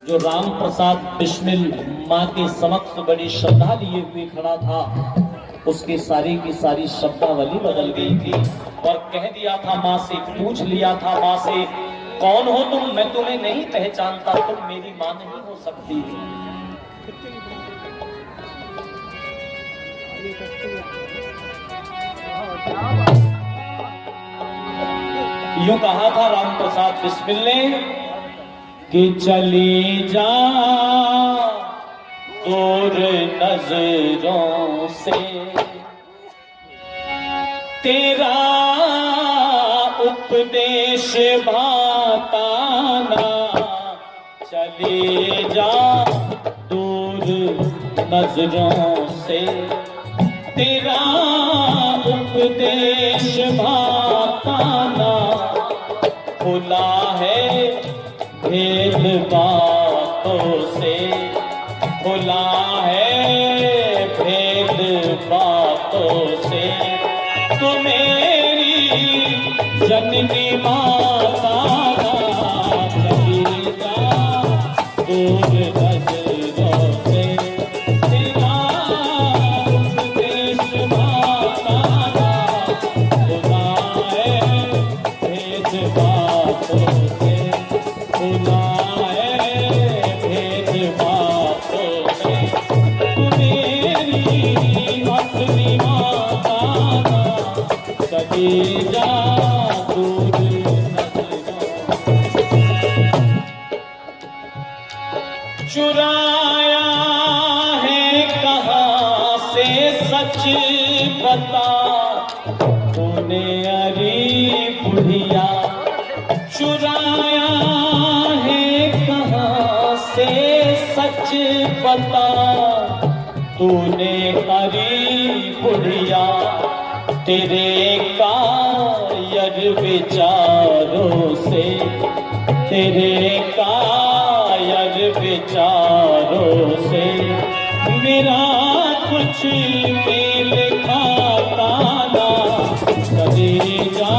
जो राम प्रसाद बिस्मिल माँ के समक्ष बड़ी श्रद्धा लिए हुए खड़ा था, उसकी सारी की सारी शब्दावली बदल गई थी और कह दिया था माँ से, पूछ लिया था माँ से, कौन हो तुम? मैं तुम्हें नहीं पहचानता, तुम मेरी माँ नहीं हो सकती। यूं कहा था राम प्रसाद बिस्मिल ने कि चली जा दूर नजरों से, तेरा उपदेश भाता ना। चली जा दूर नजरों से, तेरा उपदेश भाता ना। खुला है भेद बातों से, खुला है भेद बातों से। तू मेरी जननी माता चली जा दूर नजरों से, तेरा उपदेश भाता ना। खुला है भेद बातों से, खुला है भेद बातों से। तू मेरी असली माता ना, चली जा दूर नजरों। चुराया है कहाँ से सच बता, तूने अरी बुढ़िया। चुराया है कहाँ से सच बता, तूने अरी बुढ़िया। तेरे कायर विचारों से, तेरे कायर विचारों से मेरा कुछ मेल खाता ना। चली जा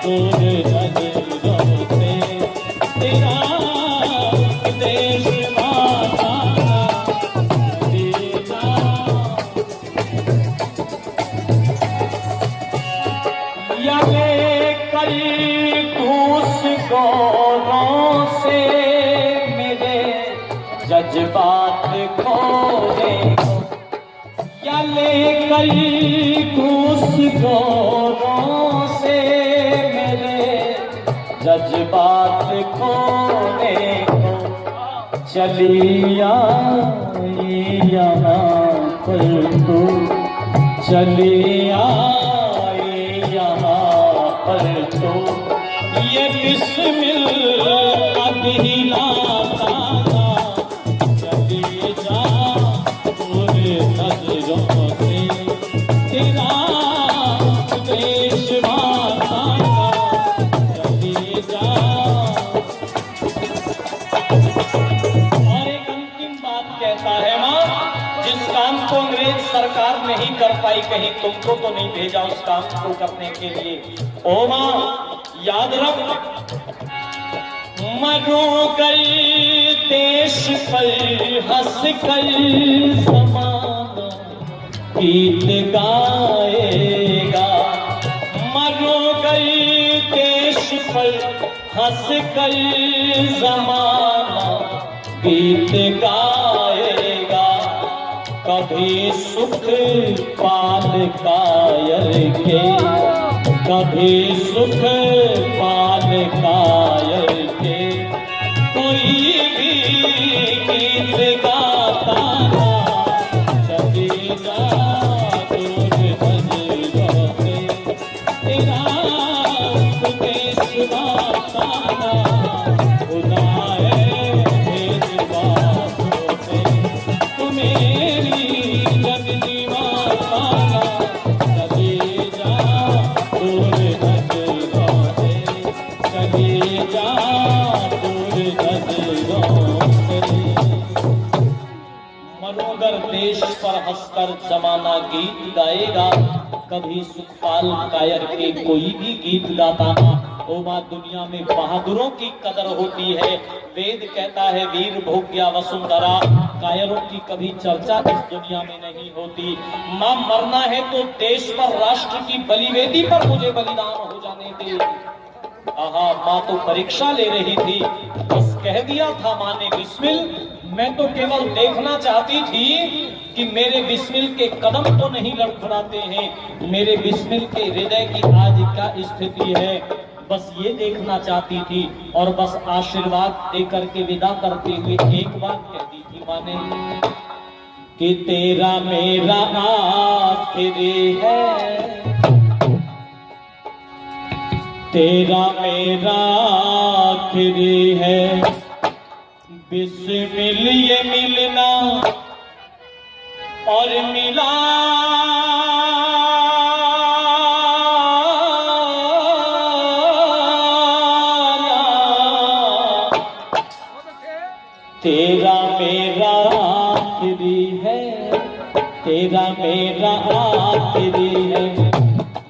दूर नजरों से, तेरा उपदेश भाता ना। चली जा। या लेकर घूस गौरों से मेरे जज्बात खोने को। या लेकर घूस गौरों से मेरे जज्बात खोने को। चली आई यहाँ पर तू, चली आई यहाँ पर तू। ये बिस्मिल अभी लाता ना। चली जा दूर नजरों से, तेरा उपदेश भाता ना। चली जा। और एक अंतिम बात कहता है माँ, जिस काम को अंग्रेज सरकार नहीं कर पाई, कहीं तुमको तो नहीं भेजा उस काम को करने के लिए। ओ माँ याद रख, मरो गई देश पर हंस कर ज़माना गीत गाएगा। मरो गई देश पर हंस कर ज़माना गीत गाएगा। कभी सुख पाल कायर के, कभी सुख पाल कायर के। कोई भी गीत गाता ना। चली जा दूर नजरों से, तेरा उपदेश भाता ना। खुदा है भेद बातों से, तू मेरी जननी माता ना। चली जा दूर नजरों से, चली जा दूर नजरों से। मनोगर देश पर हंसकर जमाना गीत गाएगा। कभी सुखपाल कायर के कोई भी गीत गाता ना। ओ माँ, दुनिया में बहादुरों की कदर होती है। वेद कहता है वीर भोग्या वसुंधरा, कायरों की कभी चर्चा इस दुनिया में नहीं होती। माँ, मरना है तो देश पर, राष्ट्र की बलिवेदी पर मुझे बलिदान हो जाने दे। आहा, माँ तो परीक्षा ले रही थी, बस कह दिया था माँ ने बिस्मिल। मैं तो केवल देखना चाहती थी कि मेरे बिस्मिल के कदम तो नहीं लड़खड़ाते हैं, मेरे बिस्मिल के हृदय की आज क्या स्थिति है, बस ये देखना चाहती थी। और बस आशीर्वाद देकर के विदा करते हुए एक बात कह दी थी माँ ने कि तेरा मेरा आखिरी है, तेरा मेरा आखिरी है, बिस्मिल ये मिलना और मिला तेरा मेरा आखिरी है, तेरा मेरा आखिरी है,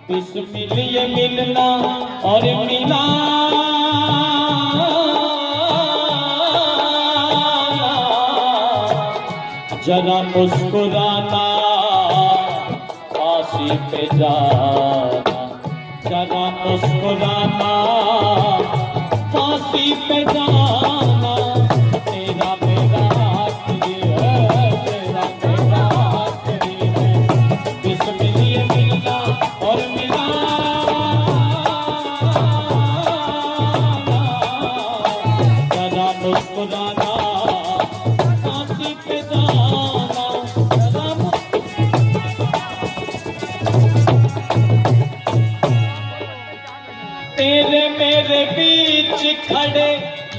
बिस्मिल ये मिलना और मिला जरा मुस्कुराना, फांसी पे जाना, जरा मुस्कुराना, फांसी पे जाना, तेरा मेरा आखिरी है, तेरा मेरा आखिरी है, बिस्मिल ये मिलना और मिला जरा मुस्कुराना, फांसी पे तेरे मेरे बीच खड़े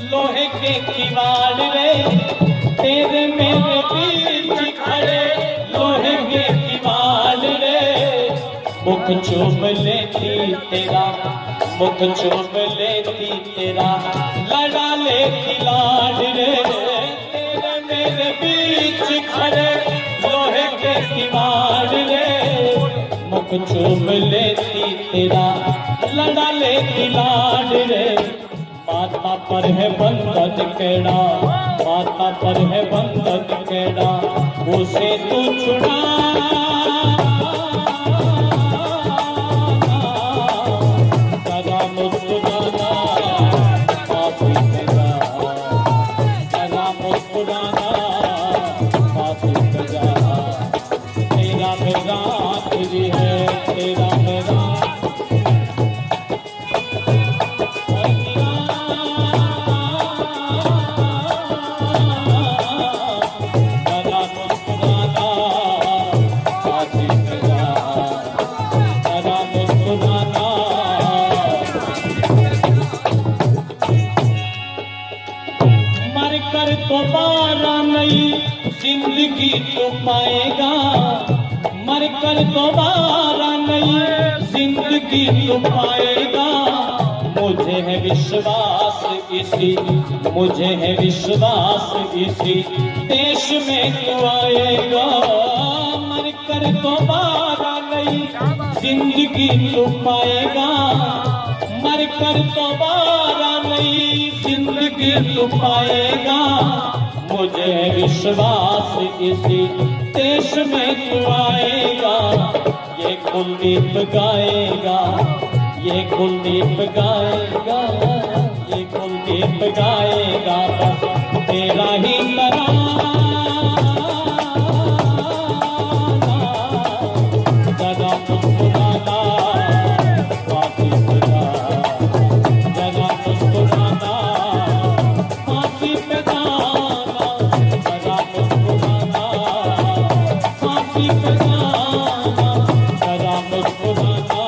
लोहे के किवाड़ रे, तेरे मेरे बीच खड़े लोहे के किवाड़ रे, मुख चूम लेती तेरा, मुख चूम लेती तेरा, लड़ा लेती लाड रे, तेरे मेरे बीच खड़े लोहे के किवाड़ रे, मुख चूम लेती तेरा, लड़ा लेती लाड रे, माता पर है बंधन केड़ा, माता पर है बंधन केड़ा, उसे तू छुड़ा जरा मुस्कुराना, फांसी पे जा, जरा मुस्कुराना, फांसी पे जा, तेरा मेरा आखिरी है, तेरा मेरा दोबारा नई जिंदगी तो पाएगा, मरकर दोबारा नई जिंदगी तो पाएगा, मुझे है विश्वास इसी, मुझे है विश्वास इसी देश में तू आएगा, मरकर दोबारा नई जिंदगी तो पाएगा, मरकर दोबारा नई जिंदगी तू पाएगा, मुझे विश्वास इसी देश में तू आएगा, ये कुलदीप गाएगा, ये कुलदीप गाएगा, ये कुलदीप गाएगा, बस तेरा ही तराना, जरा मुस्कुराना, फांसी पे जा, जरा मुस्कुराना, फांसी पे जाना, जरा मुस्कुराना, फांसी पे जाना, जरा मुस्कुराना,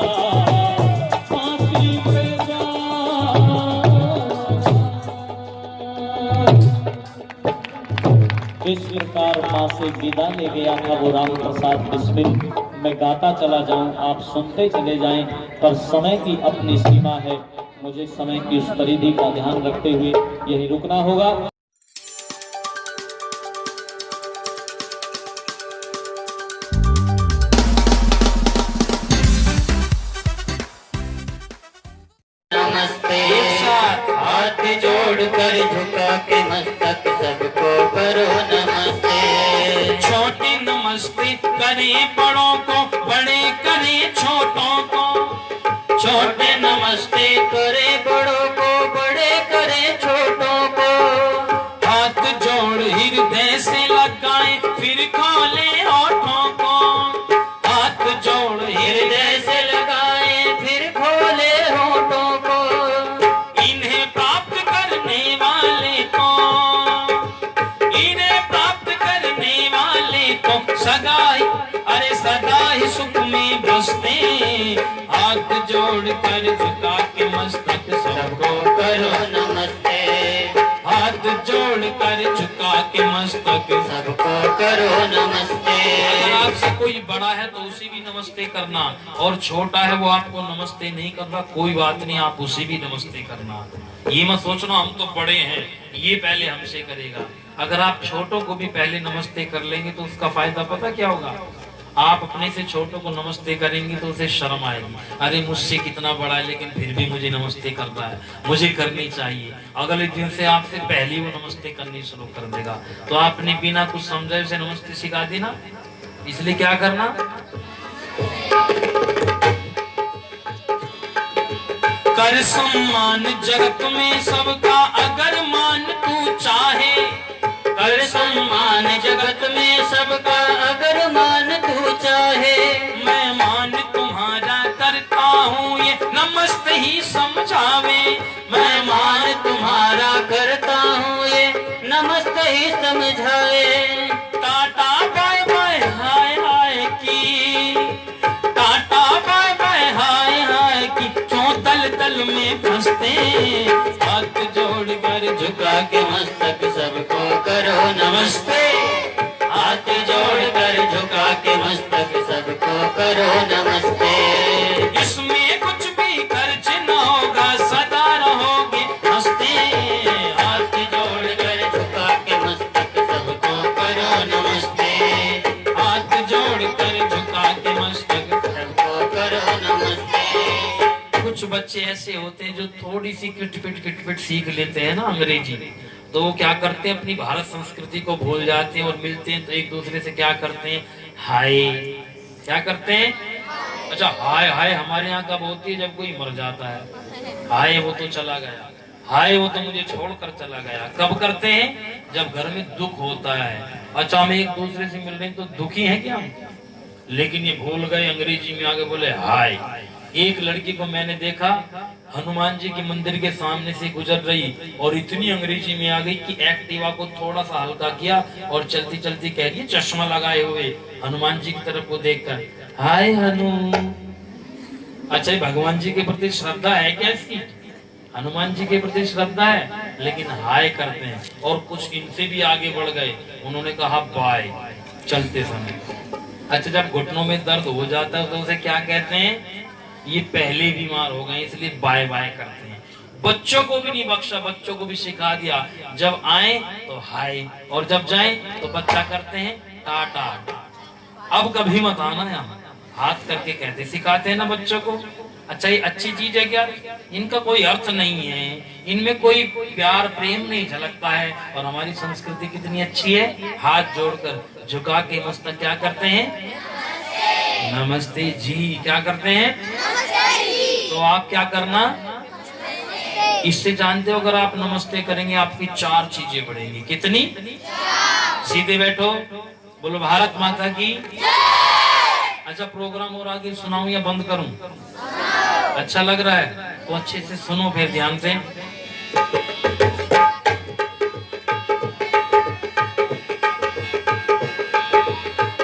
फांसी पे जाना। इस प्रकार माँ से विदा ले गया था वो राम प्रसाद बिस्मिल। मैं गाता चला जाऊं, आप सुनते चले जाएं, पर समय की अपनी सीमा है, मुझे समय की उस परिधि का ध्यान रखते हुए यही रुकना होगा। नमस्ते। जोड़ कर झुका के मस्तक सबको करो नमस्ते। छोटे नमस्ते करें बड़ों को, बड़े करें छोटों को। छोटे नमस्ते करे बड़ों को, बड़े करे छोटों को। हाथ जोड़ हृदय से लगाएं, फिर खोले होठों को। हाथ जोड़ हृदय से लगाए फिर खोले होठों को। इन्हें प्राप्त करने वाले को, इन्हें प्राप्त करने वाले को सदा ही, अरे सदा ही सुख में बसते। हाथ जोड़ कर झुका के मस्तक सबको करो नमस्ते। हाथ जोड़ कर झुका के मस्तक सबको करो नमस्ते। अगर आपसे कोई बड़ा है तो उसे भी नमस्ते करना, और छोटा है वो आपको नमस्ते नहीं करना, कोई बात नहीं, आप उसे भी नमस्ते करना। ये मत सोचना हम तो बड़े हैं ये पहले हमसे करेगा। अगर आप छोटों को भी पहले नमस्ते कर लेंगे तो उसका फायदा पता क्या होगा? आप अपने से छोटों को नमस्ते करेंगे तो उसे शर्म आएगी, अरे मुझसे कितना बड़ा है लेकिन फिर भी मुझे नमस्ते करता है, मुझे करनी चाहिए। अगले दिन से आपसे पहले वो नमस्ते करनी शुरू कर देगा। तो आपने बिना कुछ समझे उसे नमस्ते सिखा दी ना, इसलिए क्या करना, कर सम्मान जगत में सबका अगर मान तू चाहे। कर सम्मान जगत में सबका अगर मान तू चाहे। मैं मान तुम्हारा करता हूँ ये नमस्ते ही समझावे। मैं मान तुम्हारा करता हूँ ये नमस्ते ही समझाए। टाटा बाय बाय हाय हाय की, टाटा बाय बाय हाय हाय की, क्यों तल तल में फंसते। हाथ जोड़ कर झुका के मस्तक सबको करो नमस्ते। हाथ जोड़ कर झुका के मस्तक सबको करो नमस्ते। इसमें कुछ भी खर्च न होगा, सदा रहोगे हंसते। हाथ जोड़ कर झुका के मस्तक सबको करो नमस्ते। हाथ जोड़ कर झुका के मस्तक सबको करो नमस्ते। कुछ बच्चे ऐसे होते हैं जो थोड़ी सी किटपिट सीख लेते हैं ना अंग्रेजी, तो वो क्या करते हैं, अपनी भारत संस्कृति को भूल जाते हैं और मिलते हैं तो एक दूसरे से क्या करते हैं, हाय। क्या करते हैं? अच्छा, हाय हाय हमारे यहाँ कब होती है? जब कोई मर जाता है, हाय वो तो चला गया, हाय वो तो मुझे छोड़कर चला गया। कब करते हैं? जब घर में दुख होता है। अच्छा, हम एक दूसरे से मिल रहे हैं तो दुखी है क्या हम? लेकिन ये भूल गए, अंग्रेजी में आगे बोले हाय। एक लड़की को मैंने देखा, हनुमान जी के मंदिर के सामने से गुजर रही और इतनी अंग्रेजी में आ गई कि एक्टिवा को थोड़ा सा हल्का किया और चलती चलती कह रही है, चश्मा लगाए हुए हनुमान जी की तरफ को देखकर, हाय हनु। अच्छा, भगवान जी के प्रति श्रद्धा है क्या इसकी? हनुमान जी के प्रति श्रद्धा है, लेकिन हाय करते हैं। और कुछ इनसे भी आगे बढ़ गए, उन्होंने कहा बाय चलते समय। अच्छा, जब घुटनों में दर्द हो जाता है तो उसे क्या कहते हैं? ये पहले बीमार हो गए इसलिए बाय बाय करते हैं। बच्चों को भी नहीं बख्शा, बच्चों को भी सिखा दिया, जब आए तो हाय और जब जाए तो बच्चा करते हैं टाटा। अब कभी मत आना यहाँ, हाथ करके कहते सिखाते हैं ना बच्चों को। अच्छा, ये अच्छी चीज है क्या? इनका कोई अर्थ नहीं है, इनमें कोई प्यार प्रेम नहीं झलकता है। और हमारी संस्कृति कितनी अच्छी है, हाथ जोड़कर झुका के मस्तक क्या करते हैं, नमस्ते जी। क्या करते हैं? तो आप क्या करना, इससे जानते हो, अगर आप नमस्ते करेंगे आपकी 4 चीजें बढ़ेंगी। कितनी? सीधे बैठो, बोलो भारत माता की। अच्छा, प्रोग्राम और आगे सुनाऊं या बंद करूं? अच्छा लग रहा है तो अच्छे से सुनो फिर ध्यान से।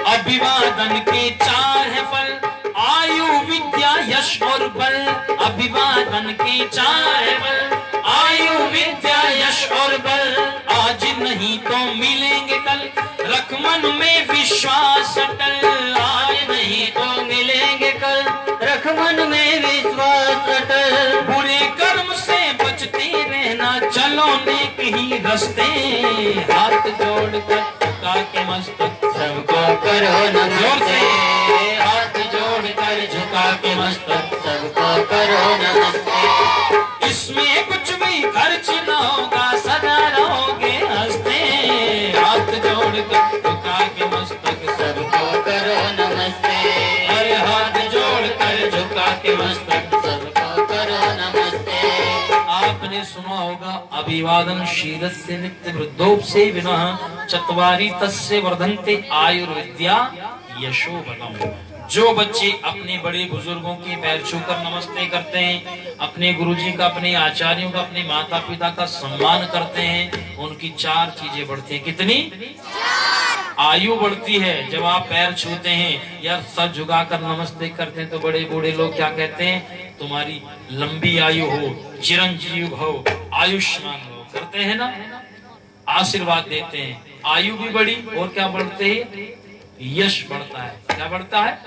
अभिवादन के 4 है फल, आयु विद्या यश और बल। अभिवादन के 4 है फल, आयु विद्या यश और बल। आज नहीं तो मिलेंगे कल, रख मन में विश्वास अटल। आज नहीं तो मिलेंगे कल, रख मन में विश्वास अटल। बुरे कर्म से बचते रहना, चलो नेक ही रस्ते। हाथ जोड़कर झुका के मस्तक सबको करो नमस्ते। हाथ जोड़कर झुका के मस्तक सबको करो नमस्ते। इसमें कुछ भी खर्च ना जोड़कर झुका के मस्तक सबको करो नमस्ते। अरे हाथ जोड़कर झुका के मस्तक सबको करो नमस्ते। आपने सुना होगा अभिवादन शीलस्य नित्य वृद्धोपसे विनः चत्वारि तस्य वर्धन्ते आयुर्विद्या यशो बलम्। जो बच्चे अपने बड़े बुजुर्गों के पैर छूकर नमस्ते करते हैं, अपने गुरुजी का, अपने आचार्यों का, अपने माता पिता का सम्मान करते हैं, उनकी 4 चीजें बढ़ती हैं। कितनी? आयु बढ़ती है। जब आप पैर छूते हैं या सर झुकाकर नमस्ते करते हैं तो बड़े बूढ़े लोग क्या कहते हैं? तुम्हारी लंबी आयु हो, चिरंजीव हो, आयुष्मान हो, करते हैं ना, आशीर्वाद देते हैं। आयु भी बढ़ी और क्या बढ़ते हैं? यश बढ़ता है। क्या बढ़ता है?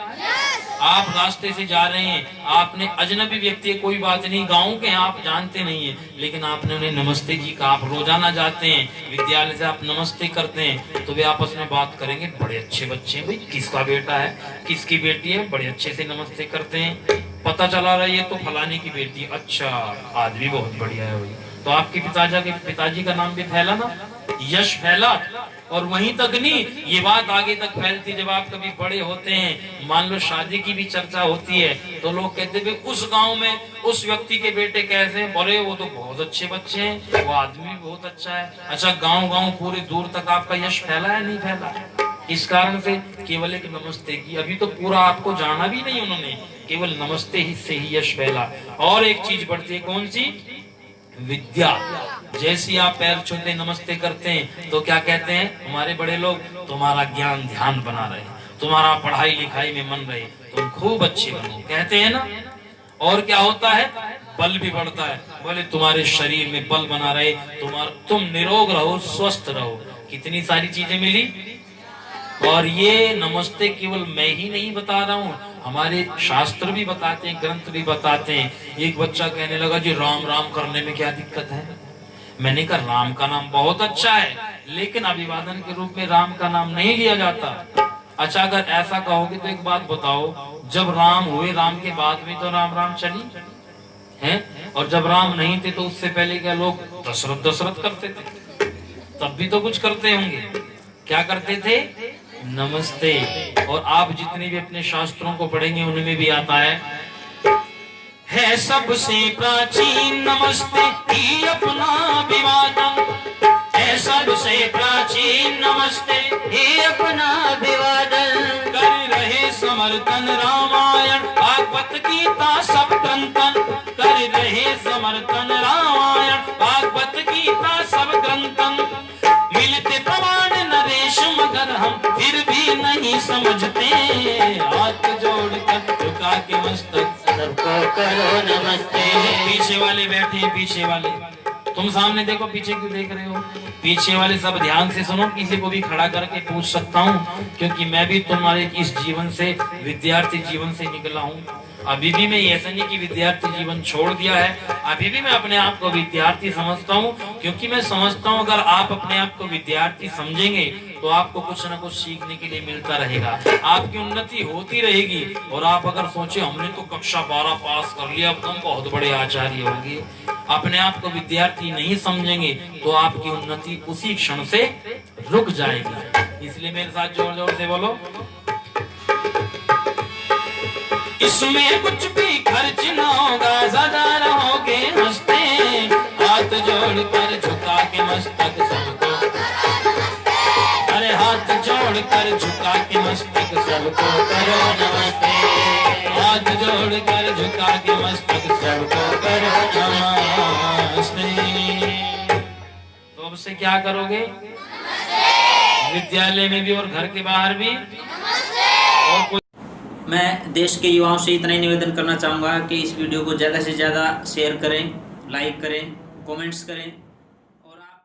आप रास्ते से जा रहे हैं, आपने अजनबी व्यक्ति, कोई बात नहीं, गांव के हैं, आप जानते नहीं है, लेकिन आपने उन्हें नमस्ते जी का, आप रोजाना जाते हैं विद्यालय से, आप नमस्ते करते हैं, तो वे आपस में बात करेंगे, बड़े अच्छे बच्चे हैं भाई, किसका बेटा है, किसकी बेटी है, बड़े अच्छे से नमस्ते करते हैं। पता चला रहा है ये तो फलाने की बेटी, अच्छा आदमी बहुत बढ़िया है भाई। तो आपके पिताजी का नाम भी फैला ना, यश फैला। और वहीं तक नहीं, ये बात आगे तक फैलती। जब आप कभी बड़े होते हैं, मान लो शादी की भी चर्चा होती है, तो लोग कहते हैं उस गांव में उस व्यक्ति के बेटे कैसे हैं? बोले वो तो बहुत अच्छे बच्चे हैं, वो आदमी बहुत अच्छा है। अच्छा, गांव गांव पूरे दूर तक आपका यश फैला है, नहीं फैला? इस कारण से केवल एक नमस्ते की, अभी तो पूरा आपको जाना भी नहीं उन्होंने, केवल नमस्ते ही से ही यश फैला। और एक चीज बढ़ती है, कौन सी? विद्या। जैसी आप पैर छूते नमस्ते करते हैं तो क्या कहते हैं हमारे बड़े लोग? तुम्हारा ज्ञान ध्यान बना रहे, तुम्हारा पढ़ाई लिखाई में मन रहे, तुम खूब अच्छे बनो, कहते हैं ना। और क्या होता है? बल भी बढ़ता है, बोले तुम्हारे शरीर में बल बना रहे, तुम निरोग रहो, स्वस्थ रहो। कितनी सारी चीजें मिली। और ये नमस्ते केवल मैं ही नहीं बता रहा हूँ, हमारे शास्त्र भी बताते हैं, ग्रंथ भी बताते हैं। एक बच्चा कहने लगा जी राम राम करने में क्या दिक्कत है? मैंने कहा राम का नाम बहुत अच्छा है, लेकिन अभिवादन के रूप में राम का नाम नहीं लिया जाता। अच्छा, अगर ऐसा कहोगे तो एक बात बताओ, जब राम हुए, राम के बाद में तो राम राम चली है, और जब राम नहीं थे तो उससे पहले क्या लोग दशरथ दशरथ करते थे? तब भी तो कुछ करते होंगे। क्या करते थे? नमस्ते। और आप जितने भी अपने शास्त्रों को पढ़ेंगे उनमें भी आता है सबसे प्राचीन नमस्ते ही अपना अभिवादन, है सबसे प्राचीन नमस्ते ही अपना अभिवादन। कर रहे समर्थन रामायण भागवत गीता सब ग्रंथन, कर रहे समर्थन रामायण भागवत गीता सब ग्रंथन। मिलते प्रमाण नरेश मगर हम फिर भी नहीं समझते, हाथ जोड़कर झुका के मस्तक सबको करो नमस्ते। पीछे वाले बैठे हैं, पीछे वाले, तुम सामने देखो, पीछे क्यों देख रहे हो? पीछे वाले सब ध्यान से सुनो, किसी को भी खड़ा करके पूछ सकता हूँ, क्योंकि मैं भी तुम्हारे इस जीवन से, विद्यार्थी जीवन से निकला हूँ। अभी भी मैं ऐसा नहीं कि विद्यार्थी जीवन छोड़ दिया है, अभी भी मैं अपने आप को विद्यार्थी समझता हूँ, क्योंकि मैं समझता हूँ अगर आप अपने आप को विद्यार्थी समझेंगे तो आपको कुछ न कुछ सीखने के लिए मिलता रहेगा, आपकी उन्नति होती रहेगी। और आप अगर सोचे हमने तो कक्षा 12 पास कर लिया, अब तुम बहुत बड़े आचार्य होंगे, अपने आप को विद्यार्थी नहीं समझेंगे तो आपकी उन्नति उसी क्षण से रुक जाएगी। इसलिए मेरे साथ जोर जोर से बोलो, इसमें कुछ भी खर्च न होगा, सदा रहोगे हंसते, हाथ जोड़कर झुका के मस्तक सबको, अरे हाथ जोड़कर झुका के मस्तक सबको करो नमस्ते, हाथ जोड़कर झुका के मस्तक सबको करो नमस्ते। तो अब से क्या करोगे? विद्यालय में भी और घर के बाहर भी। और मैं देश के युवाओं से इतना ही निवेदन करना चाहूँगा कि इस वीडियो को ज़्यादा से ज़्यादा शेयर करें, लाइक करें, कमेंट्स करें। और आप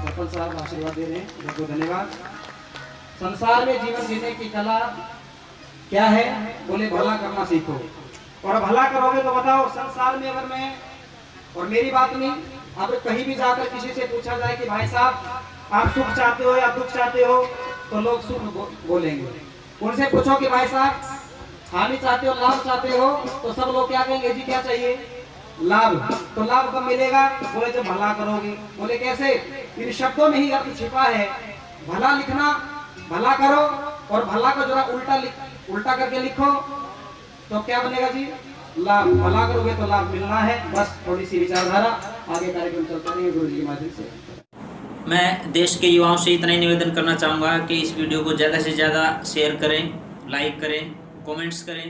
सरपंच साहब आशीर्वाद दे रहे हैं, बहुत बहुत धन्यवाद। संसार में जीवन जीने की कला क्या है? बोले भला करना सीखो। और भला करोगे तो बताओ, संसार में अगर मैं और मेरी बात नहीं, अब कहीं भी जाकर किसी से पूछा जाए कि भाई साहब आप सुख चाहते हो या दुख चाहते हो, तो लोग सुख बोलेंगे। उनसे पूछो कि भाई साहब हानि चाहते हो लाभ चाहते हो, तो सब लोग क्या कहेंगे? जी क्या चाहिए? लाभ। तो लाभ कब मिलेगा? बोले जब भला करोगे। बोले कैसे? इन शब्दों में ही अर्थ छिपा है। भला लिखना, भला करो, और भला को जरा उल्टा करके लिखो तो क्या बनेगा जी? लाभ। भला करोगे तो लाभ मिलना है। बस थोड़ी सी विचारधारा, आगे कार्यक्रम चलते रहेंगे गुरु जी के माध्यम से। मैं देश के युवाओं से इतना ही निवेदन करना चाहूँगा कि इस वीडियो को ज़्यादा से ज़्यादा शेयर करें, लाइक करें, कमेंट्स करें।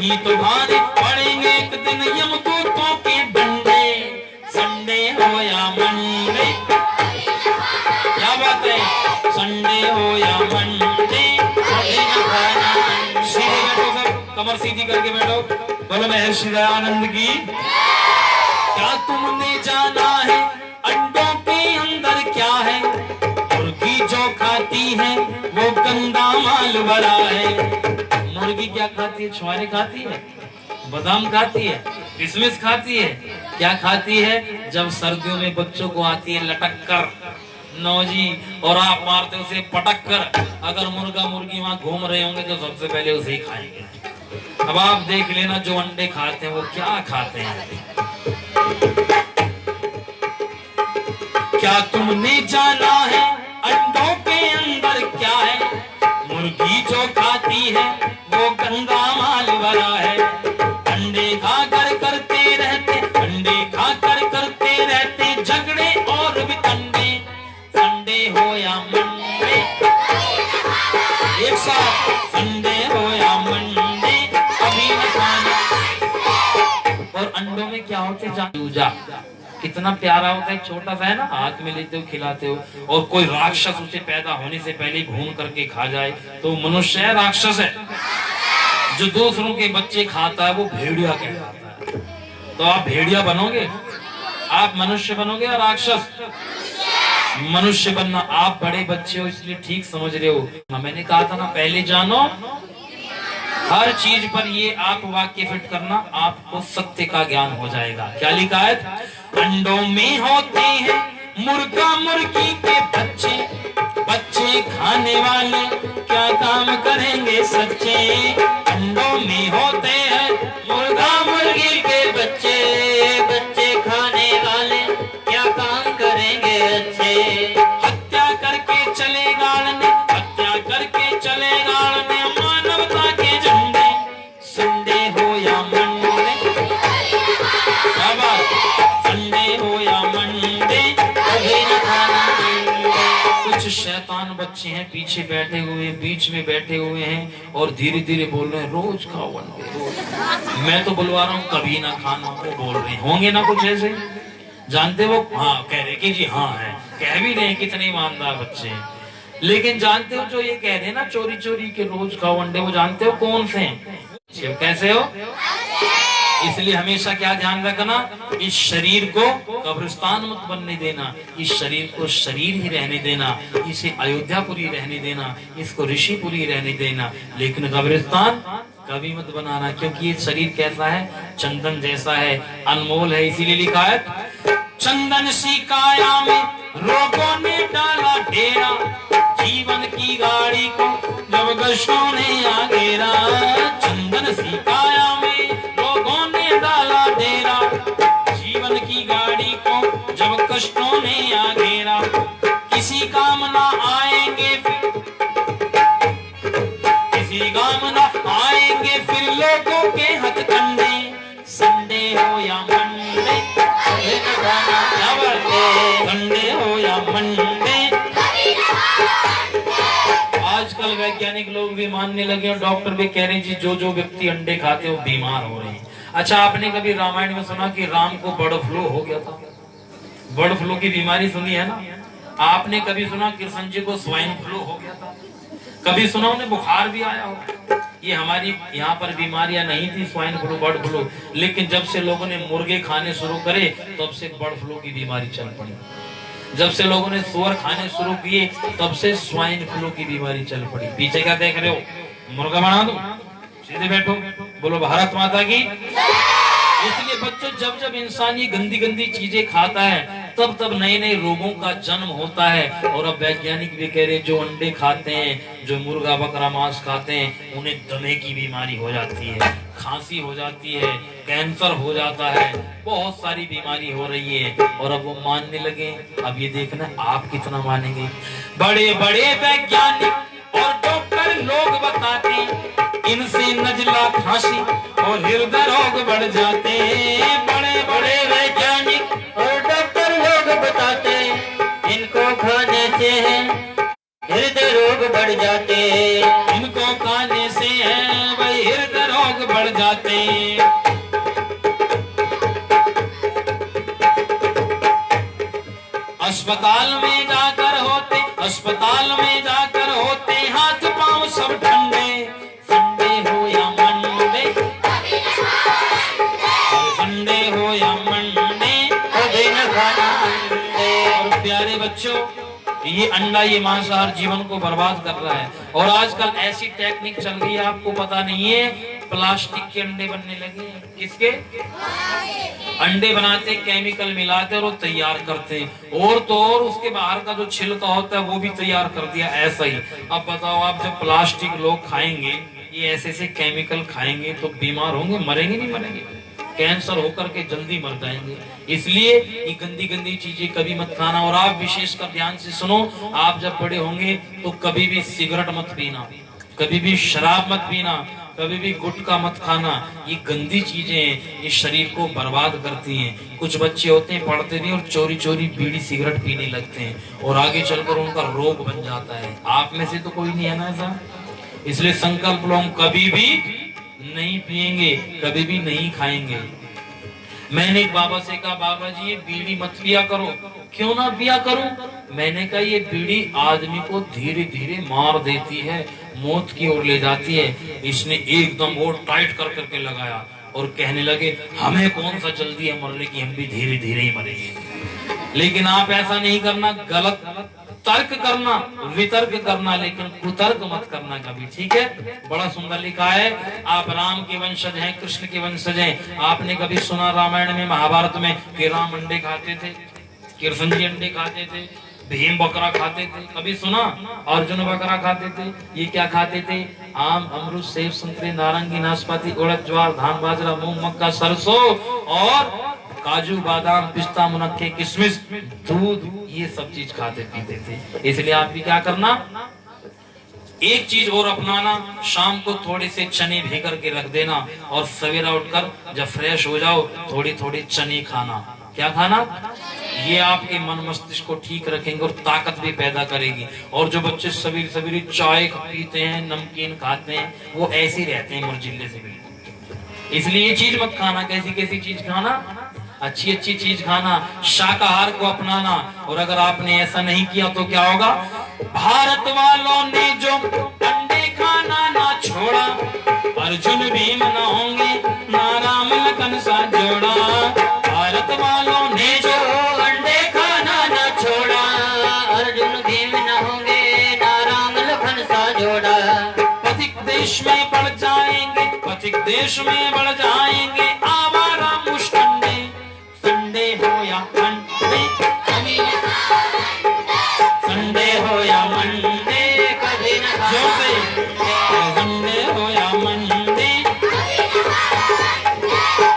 नहीं तो भारी पड़ेंगे एक दिन यमदूतों के डंडे, संडे हो या मंडे। क्या बात है, संडे हो या मंडे, सीधे बैठो सब, कमर सीधी करके बैठो, बोलो महर्षि दयानंद की। क्या तुमने जाना है अंडों के अंदर क्या है, मुर्गी जो खाती है वो गंदा माल भरा है। मुर्गी क्या खाती है, छुआरे खाती है, बादाम खाती है, किशमिश खाती है, क्या खाती है, जब सर्दियों में बच्चों को आती है लटक कर नौजी और आप मारते उसे पटक कर, अगर मुर्गा मुर्गी वहां घूम रहे होंगे तो सबसे पहले उसे ही खाएंगे। अब आप देख लेना जो अंडे खाते हैं वो क्या खाते हैं। क्या तुमने जाना है अंडों के अंदर क्या है, मुर्गी जो खाती है वो गंदा माल भरा है। अंडे खाकर करते रहते, अंडे खाकर करते रहते झगड़े और भी अंडे, संडे हो या मंडे, एक साथ संडे हो या मंडे, अभी न खाना। और अंडों में क्या होते हैं, कितना प्यारा होता है, छोटा सा है ना, हाथ में लेते हो खिलाते हो, और कोई राक्षस उसे पैदा होने से पहले भून करके खा जाए तो मनुष्य है राक्षस है। जो दूसरों के बच्चे खाता है वो भेड़िया कहलाता है। तो आप भेड़िया बनोगे, आप मनुष्य बनोगे या राक्षस? मनुष्य बनना। आप बड़े बच्चे हो इसलिए ठीक समझ रहे हो, मैंने कहा था ना पहले जानो हर चीज पर, ये आप वाक्य फिट करना, आपको सत्य का ज्ञान हो जाएगा। क्या लिखा है, अंडों में होते हैं मुर्गा मुर्गी के बच्चे, बच्चे खाने वाले क्या काम करेंगे सच्चे। अंडों में होते हैं मुर्गा मुर्गी के बच्चे, बच्चे खाने वाले क्या काम करेंगे अच्छे। हत्या करके चले गाड़ने, हत्या करके चले गाड़ने मानवता के झंडे, संडे हो या मंडे, संडे हो या मंडे, कभी न खाना। कुछ शैतान बच्चे हैं पीछे बैठे हुए, बीच में बैठे हुए हैं और धीरे धीरे बोल रहे हैं रोज खाओ अंडे, रोज। मैं तो बुलवा रहा हूँ कभी ना खाना, वो बोल रहे होंगे ना कुछ ऐसे, जानते वो, हाँ कह रहे कि जी हाँ है, कह भी रहे कितने ईमानदार बच्चे हैं। लेकिन जानते हो जो ये कह रहे ना चोरी चोरी के रोज खाओ अंडे, वो जानते हो कौन से हैं, कैसे हो? इसलिए हमेशा क्या ध्यान रखना, इस शरीर को कब्रिस्तान मत बनने देना, इस शरीर को शरीर ही रहने देना, इसे अयोध्यापुरी रहने देना, इसको ऋषिपुरी रहने देना, लेकिन कब्रिस्तान कभी मत बनाना, क्योंकि ये शरीर कैसा है, चंदन जैसा है, अनमोल है। इसीलिए लिखा है, चंदन सी काया में रोगों ने डाला डेरा, जीवन की गाड़ी को जब कष्टों ने आगेरा। चंदन सी काया में रोगों ने डाला डेरा, जीवन की गाड़ी को जब कष्टों ने आगेरा। किसी काम ना आएंगे फिर, किसी काम ना आएंगे फिर लोगों के हथकंडे, संडे हो या मंडे, संडे हो या मंडे। आजकल वैज्ञानिक लोग भी मानने लगे और डॉक्टर भी कह रहे हैं जी जो जो व्यक्ति अंडे खाते हैं वो बीमार हो रहे हैं। अच्छा, आपने कभी रामायण में सुना कि राम को बर्ड फ्लू हो गया था? बर्ड फ्लू की बीमारी सुनी है ना? आपने कभी सुना कृष्ण जी को स्वाइन फ्लू हो गया था? कभी सुना उन्हें बुखार भी आया हो? ये हमारी यहाँ पर बीमारियां नहीं थी, स्वाइन फ्लू बर्ड फ्लू, लेकिन जब से लोगों ने मुर्गे खाने शुरू करे तब से बर्ड फ्लू की बीमारी चल पड़ी। जब से लोगों ने सुअर खाने शुरू किए तब से स्वाइन फ्लू की बीमारी चल पड़ी। पीछे क्या देख रहे हो? मुर्गा बना दो, सीधे बैठो, बोलो भारत माता की। इसलिए बच्चों, जब जब इंसान ये गंदी गंदी चीजें खाता है तब तब नए नए रोगों का जन्म होता है। और अब वैज्ञानिक भी कह रहे जो अंडे खाते हैं, जो मुर्गा बकरा मांस खाते हैं, उन्हें दमे की बीमारी हो जाती है, खांसी हो जाती है, कैंसर हो जाता है, बहुत सारी बीमारी हो रही है। और अब वो मानने लगे। अब ये देखना आप कितना मानेंगे। बड़े बड़े वैज्ञानिक और डॉक्टर लोग बताते इनसे नजला, खांसी और हृदय रोग बढ़ जाते। बड़े बड़े वैज्ञानिक और डॉक्टर लोग बताते इनको खाने से हृदय रोग बढ़ जाते। इनको खाने से है भाई हृदय रोग बढ़ जाते। अस्पताल में जाकर होते हाथ पांव सब ठंडे, संडे हो या मंडे, संडे हो या मंडे, और प्यारे बच्चों, ये अंडा, ये मांसाहार जीवन को बर्बाद कर रहा है। और आजकल ऐसी टेक्निक चल रही है, आपको पता नहीं है, प्लास्टिक के अंडे बनने लगे हैं। किसके अंडे बनाते, केमिकल मिलाते और वो तैयार करते हैं। और तो और उसके बाहर का जो छिलका होता है वो भी तैयार कर दिया ऐसा ही। अब बताओ, आप जब प्लास्टिक लोग खाएंगे, ये ऐसे ऐसे केमिकल खाएंगे तो बीमार होंगे, मरेंगे नहीं मरेंगे? कैंसर होकर के जल्दी मर जाएंगे। इसलिए ये गंदी गंदी चीजें कभी मत खाना। और आप विशेषकर ध्यान से सुनो, आप जब बड़े होंगे तो कभी भी सिगरेट मत पीना, कभी भी शराब मत पीना, कभी भी गुटखा मत खाना। ये गंदी चीजें हैं, ये शरीर को बर्बाद करती हैं। कुछ बच्चे होते हैं पढ़ते नहीं और चोरी चोरी बीड़ी सिगरेट पीने लगते हैं और आगे चलकर उनका रोग बन जाता है। आप में से तो कोई नहीं है ना ऐसा? इसलिए संकल्प लो, हम कभी भी नहीं पिएंगे, कभी भी नहीं खाएंगे। मैंने एक बाबा से कहा, बाबा जी ये बीड़ी मत पिया करो। क्यों ना पिया करूं? मैंने कहा ये बीड़ी आदमी को धीरे धीरे मार देती है, मौत की ओर ले जाती है। इसने एकदम और टाइट कर करके लगाया और कहने लगे, हमें कौन सा जल्दी है मरने की, हम भी धीरे धीरे ही मरेंगे। लेकिन आप ऐसा नहीं करना, गलत तर्क करना, वितर्क करना, लेकिन कुतर्क मत करना कभी, ठीक है? बड़ा सुंदर लिखा है, आप राम के वंशज हैं, कृष्ण के वंशज हैं। आपने कभी सुना रामायण में, महाभारत में कि राम अंडे खाते थे, कृष्ण जी अंडे खाते थे, भीम बकरा खाते थे? कभी सुना? अर्जुन बकरा खाते थे। ये क्या खाते थे? आम, अमरूद, सेब, संतरे, नारंगी, नाशपाती, उड़द, ज्वार, धान, बाजरा, मूंग, मक्का, सरसों और काजू, बादाम, पिस्ता, मुनक्के, किशमिश, दूध, ये सब चीज खाते पीते थे। इसलिए आप भी क्या करना, एक चीज और अपनाना, शाम को थोड़े से चने भिगो के रख देना और सवेरा उठकर जब फ्रेश हो जाओ थोड़ी थोड़ी चने खाना। क्या खाना? ये आपके मन मस्तिष्क को ठीक रखेंगे और ताकत भी पैदा करेगी। और जो बच्चे सवेरे सवेरे चाय पीते हैं, नमकीन खाते हैं, वो ऐसे रहते हैं मुरझिल्ले से बिल्कुल। इसलिए ये चीज मत खाना। कैसी कैसी चीज खाना? अच्छी अच्छी चीज खाना, शाकाहार को अपनाना। और अगर आपने ऐसा नहीं किया तो क्या होगा? भारत वालों ने जो अंडे खाना ना छोड़ा, अर्जुन भीम न होंगे, ना राम लखन सा जोड़ा। भारत वालों ने जो अंडे खाना न छोड़ा, अर्जुन भीम न होंगे, ना राम लखन सा जोड़ा। पथिक देश में बढ़ जाएंगे, पथिक देश में बढ़ जाएंगे आवारा मुष्टंडे, संडे हो या मंडे, संडे हो या मंडे, कभी न जोर से, संडे हो या मंडे,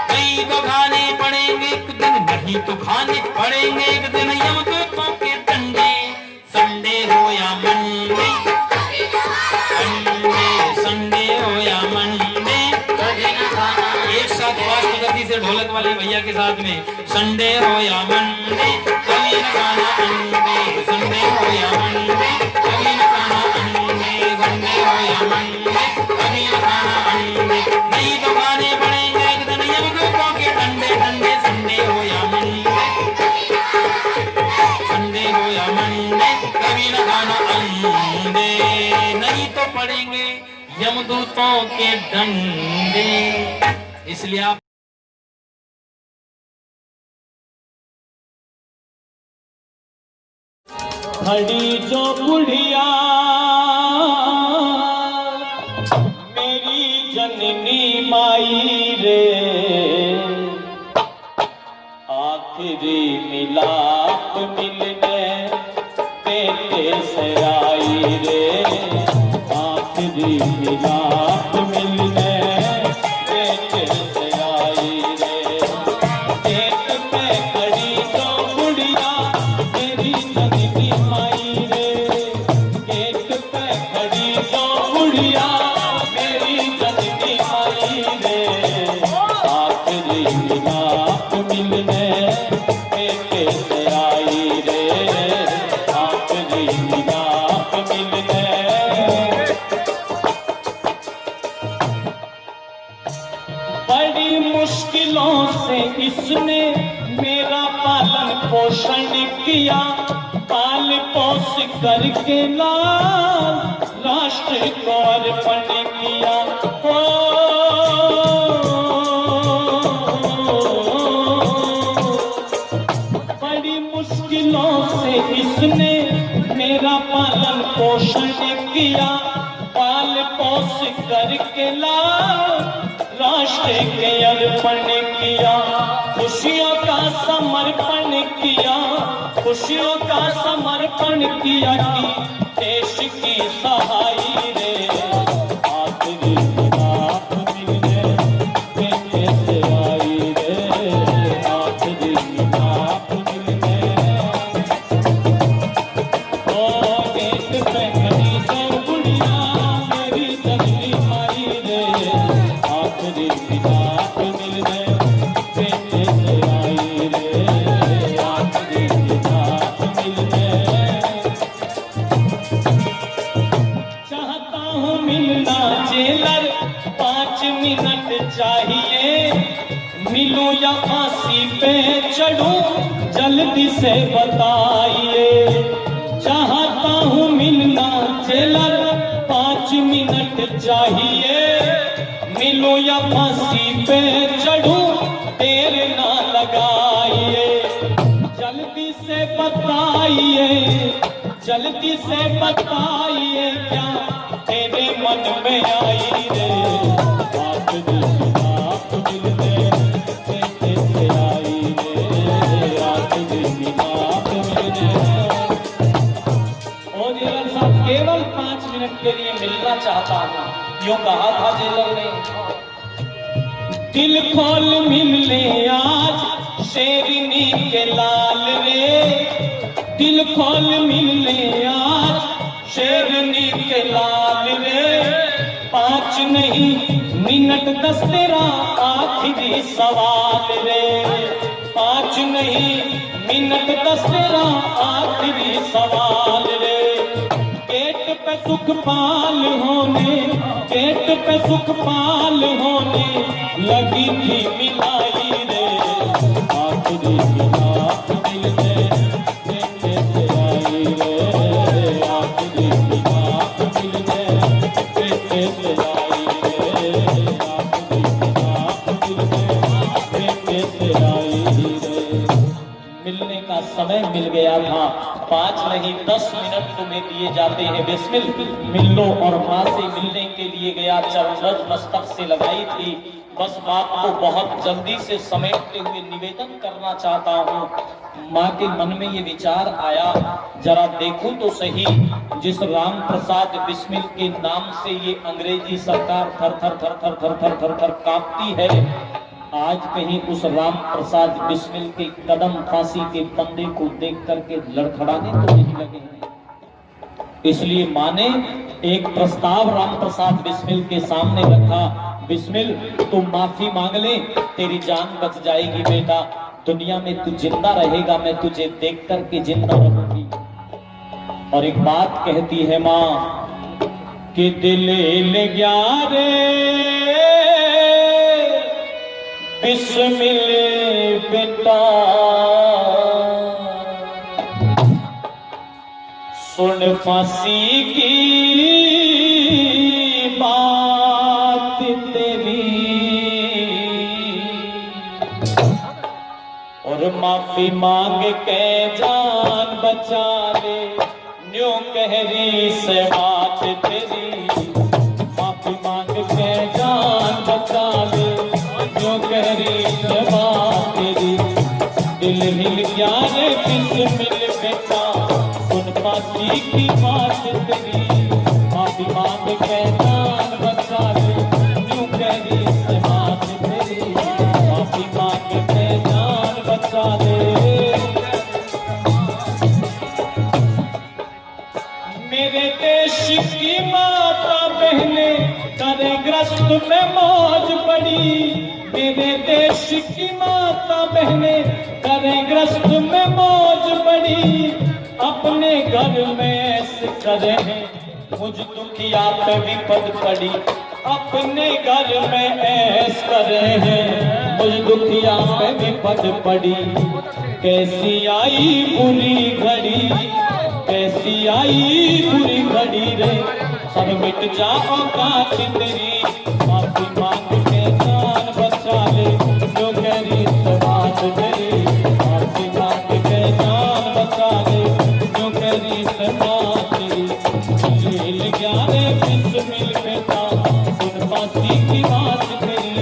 कई तो खाने पड़ेंगे एक दिन, नहीं तो खाने पड़ेंगे एक दिन यमदूतों के डंडे। संडे हो या मंडे, संडे हो या मंडे, कभी न खाना। एक साथ फास्ट गति से ढोलक वाले भैया के साथ में, संडे हो या मंडे, कभी न खाना अंडे, संडे हो या मंडे, कभी न खाना अंडे, संडे हो या मंडे, कभी न खाना अंडे, नहीं तो खाने पड़ेंगे एक दिन यमदूतों के डंडे डंडे। संडे हो या मंडे, संडे हो या मंडे, कभी न खाना अंडे, नहीं तो पड़ेंगे यमदूतों के डंडे। इसलिए आप खड़ी जो बुढ़िया मेरी जननी माई रे, आखिरी मिलाप मिलने तेरे से आई रे, आखिरी मिलाप मिलने तेरे से आई रे। एक पे खड़ी जो बुढ़िया मेरी जननी माई रे, एक पे खड़ी जो बुढ़िया मेरी जननी माई रे, बड़ी मुश्किलों से इसने मेरा पालन पोषण किया, पाल पोस करके लाल राष्ट्र को अर्पण किया। बड़ी मुश्किलों से इसने मेरा पालन पोषण किया, पाल पोस करके लाल राष्ट्र के अर्पण किया। खुशियों का समर्पण किया, खुशियों का समर्पण किया कि देश की सहाई रे। आखिरी बात मिलने बेटे से आई रे, आखिरी बात मिलने ओ गेट पे खड़ी से बुढ़िया मेरी दर्दी माई रे। आखिरी बात मिलने बेटे से आई रे, आखिरी बात मिलने। चाहता हूँ मिलना जेलर, 5 मिनट चाहिए, मिलूं या फांसी पे चढ़ूं जल्दी से बताइए। चाहता हूँ मिलना जेलर, 5 मिनट चाहिए, मिलूं या फांसी पे चढ़ूं देर ना लगाइए। जल्दी से बताइए, जल्दी से बताइए क्या तेरे मन में आई रे। आखिरी बात मिलने बेटे से आई रे, आखिरी बात मिलने। और जेलर साहब केवल 5 मिनट के लिए मिलना चाहता हूँ, यूं कहा था जेलर ने। दिल खोल मिल ले आज शेरनी के लाल रे, दिल खोल मिल ले आज शेरनी के लाल रे। 5 नहीं मिनट 10 तेरा आखिरी सवाल रे। 5 नहीं मिनट 10 तेरा आखिरी सवाल रे। गेट पे सुखपाल होने, गेट पे सुखपाल होने लगी थी मिलाई रे। आखिरी बात मिलने बेटे से आई रे, आखिरी बात मिलने बेटे से आई रे, आखिरी बात मिलने बेटे से आई रे। मिलने का समय मिल गया था, 5 नहीं 10 मिनट तुम्हें दिए जाते हैं। बिस्मिल मिल लो। और माँ से मिलने के लिए गया, चरणरज मस्तक से लगाई थी। बस बात को बहुत जल्दी से समेटते हुए निवेदन करना चाहता हूँ। माँ के मन में ये विचार आया, जरा देखूं तो सही, जिस राम प्रसाद बिस्मिल के नाम से ये अंग्रेजी सरकार थर थर थर थर थर थर थर थर कांपती है, आज कहीं उस राम प्रसाद बिस्मिल के कदम फांसी के फंदे को देख करके लड़खड़ाने तो नहीं लगे हैं। इसलिए माँ ने एक प्रस्ताव राम प्रसाद बिस्मिल के सामने रखा। बिस्मिल, तुम माफी मांग ले, तेरी जान बच जाएगी बेटा। दुनिया में तू जिंदा रहेगा, मैं तुझे देख करके जिंदा रहूंगी। और एक बात कहती है माँ कि दिल ले गया रे बिस्मिल बेटा, सुन फांसी की बात तेरी, और माफी मांग के जान बचा ले, न्यू कहरी से बात तेरी। माफी मांग के जान बचा ले, न्यू कहरी से बात तेरी। दिल हिल गया रे बिस्मिल बेटा, सुन फांसी की बात तेरी। माफी मांग के जान बचा ले, न्यू कहरी से बात तेरी। माफी मांग के जान बचा ले। मेरे देश की माता बहने करे ग्रस्त में मौज पड़ी, मेरे देश की माता बहने करे ग्रस्त में मौज पड़ी। अपने घर में ऐसे करे मुझ दुखिया पे विपद पड़ी, अपने घर में ऐश करे हैं। मुझ दुखिया पे विपद पड़ी, कैसी आई बुरी घड़ी, कैसी आई बुरी घड़ी रे। सब मिट जाओ काट तेरी, माफी मांग के जान बचा ले, जो करी समाज तेरी। माफी मांग के जान बचा ले, जो करी समाज तेरी। मिल गया रे बिस्मिल बेटा, सुन फांसी की बात तेरी।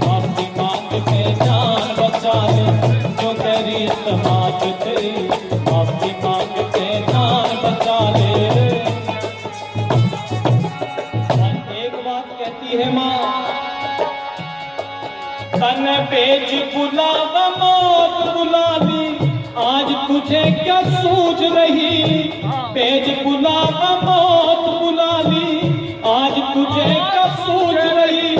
माफी मांग के जान बचा ले, जो करी समाज तेरी। माफी मांग के जान बचा ले। एक बात कहती है माँ, तन बेच बुलावा मौत बुला ली, आज तुझे क्या सूझ रही। बेच बुलावा मौत बुला ली, आज तुझे क्या सूझ रही।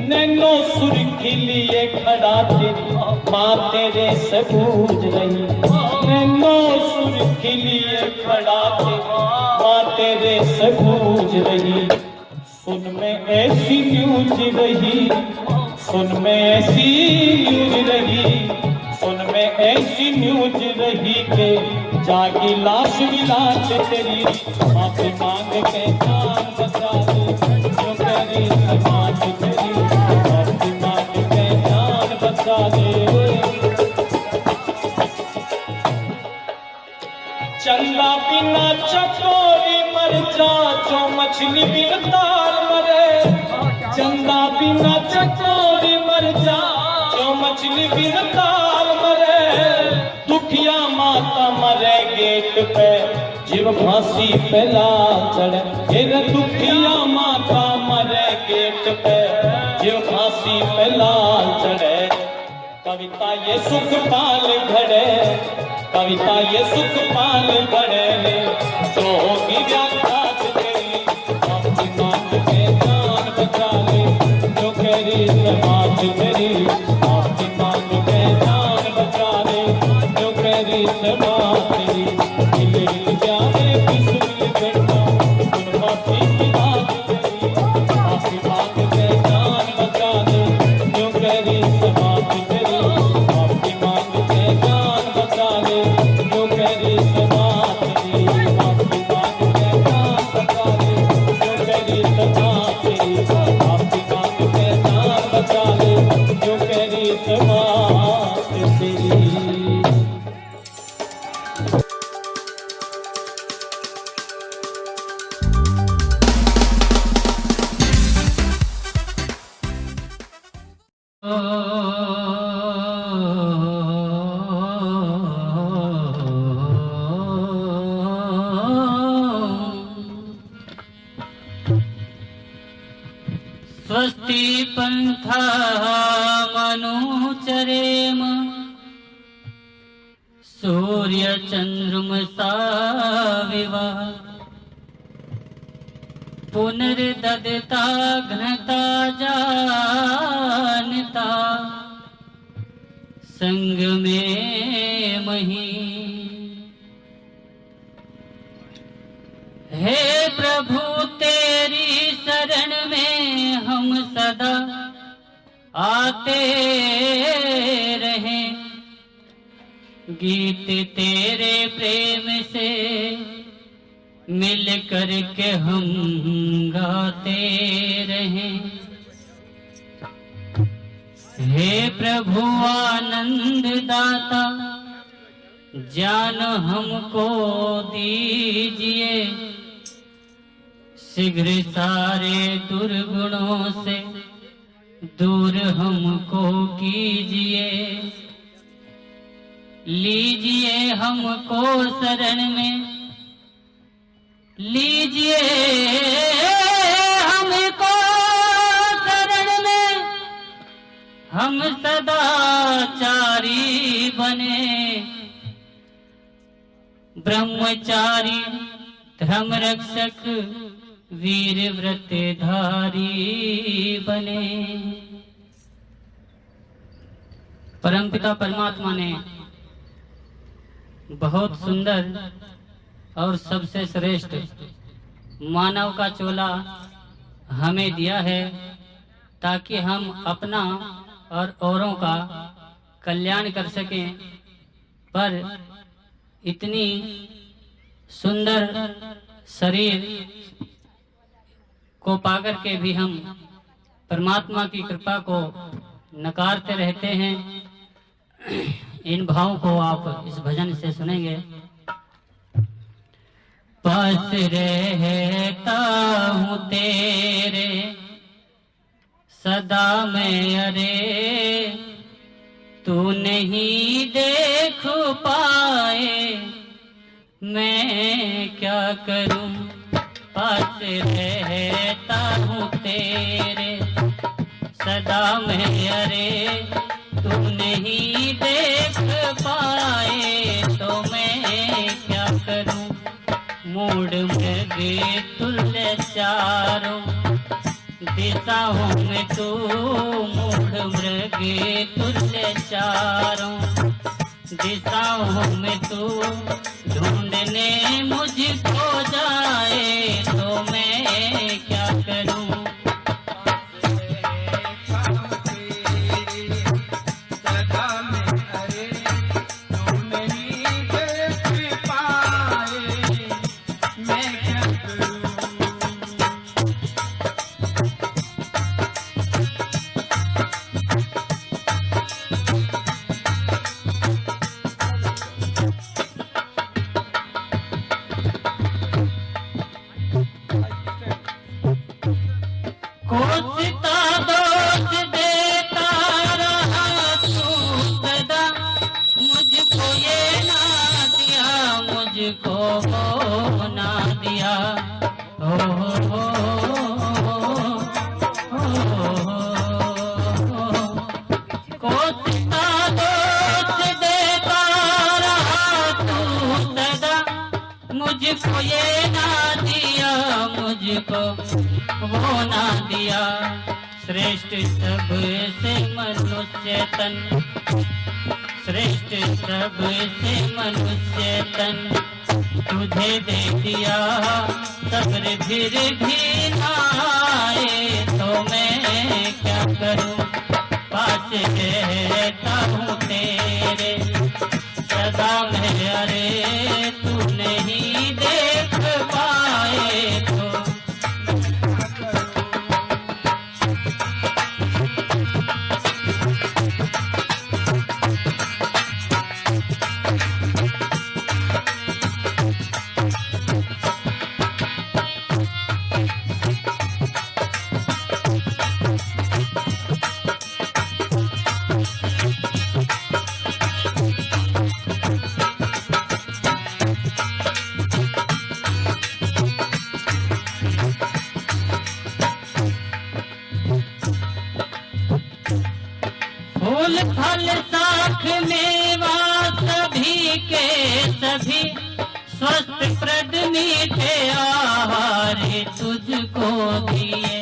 नैनो सुर्खी लिए खड़ा तेरी, माँ तेरे से पूछ रही। नैनो सुर्खी लिए खड़ा तेरी, माँ तेरे से पूछ रही। सुन में ऐसी न्यूज रही, सुन में ऐसी न्यूज रही, सुन में ऐसी न्यूज रही के जागी लाश मिलाट तेरी। माफी मांग के जान बचा ले, जो करी समाज तेरी। माफी मांग के जान बचा ले। चंदा बिना चकोरी मर जा, जो मछली बिन ताल मरे। चंदा बिना चकोरी मर जा, जो मछली बिन ताल मरे। दुखिया माता मरे गेट पे, जीव फांसी पे ला चढ़े। फिर दुखिया माता मरे गेट पे, जीव फांसी पे ला चढ़े। कविता ये सुख पाल घड़े, कविता ये सुख पाल घड़े, जो होगी व्याख्या तेरी। माफी मांग के जान बचा ले, जो करी समाज तेरी। माफी मांग के जान बचा ले, जो करी समाज तेरी। मिल जाए बिस्मिल बेटा, सुन माफी की बात तेरी। माफी मांग के जान बचा ले, जो करी समाज तेरी। माफी मांग के जान बचा ले, जो करी समाज तेरी। माफी मांग के जान बचा ले, जो करी समाज तेरी। माफी मांग के जान बचा ले, जो करी समाज तेरी। स्वस्ति पंथा मनुचरेम, सूर्य चंद्रमसा विवाह। पुनर्ददता घनता जानता, संग में मही। हे प्रभु तेरी शरण में हम सदा आते रहें। गीत तेरे प्रेम से मिल कर के हम गाते रहें। हे प्रभु आनंद दाता, ज्ञान हमको दीजिए। शीघ्र सारे दुर्गुणों से दूर हमको कीजिए। लीजिए हमको शरण में, लीजिए हमको शरण में। हम सदाचारी बने, ब्रह्मचारी धर्म रक्षक वीर व्रत धारी बने। परमपिता परमात्मा ने बहुत सुंदर और सबसे श्रेष्ठ मानव का चोला हमें दिया है ताकि हम अपना और औरों का कल्याण कर सकें। पर इतनी सुंदर शरीर को पाकर के भी हम परमात्मा की कृपा को नकारते रहते हैं। इन भावों को आप इस भजन से सुनेंगे। पास रहता हूँ तेरे सदा मैं, अरे तू नहीं देख पाए मैं क्या करूं। पास रहता हूँ तेरे सदा मैं, अरे तू नहीं देख पाए तो मैं क्या करूं। मूड मृग तुल्य चारों दिशाओं में तू, मूड मृग तुल्य चारों दिशाओं में तू ढूंढने मुझको जाए तो मैं क्या करूं। कोसता दोष देता रहा तू सदा, मुझको ये ना दिया, मुझको वो ना दिया। कोसता दोष देता रहा तू सदा, मुझको ये ना दिया, मुझको वो ना दिया। श्रेष्ठ सबसे मनुष्य तन, श्रेष्ठ सबसे मनुष्य तन तुझे दे दिया। सब्र फिर भी ना आए तो मैं क्या करूं। पास रहता हूँ तेरे सदा मैं, अरे तू नहीं देख पाए तो फूल फल साख मेवा सभी के सभी, स्वस्थ प्रद मीठे आहार तुझको दिए।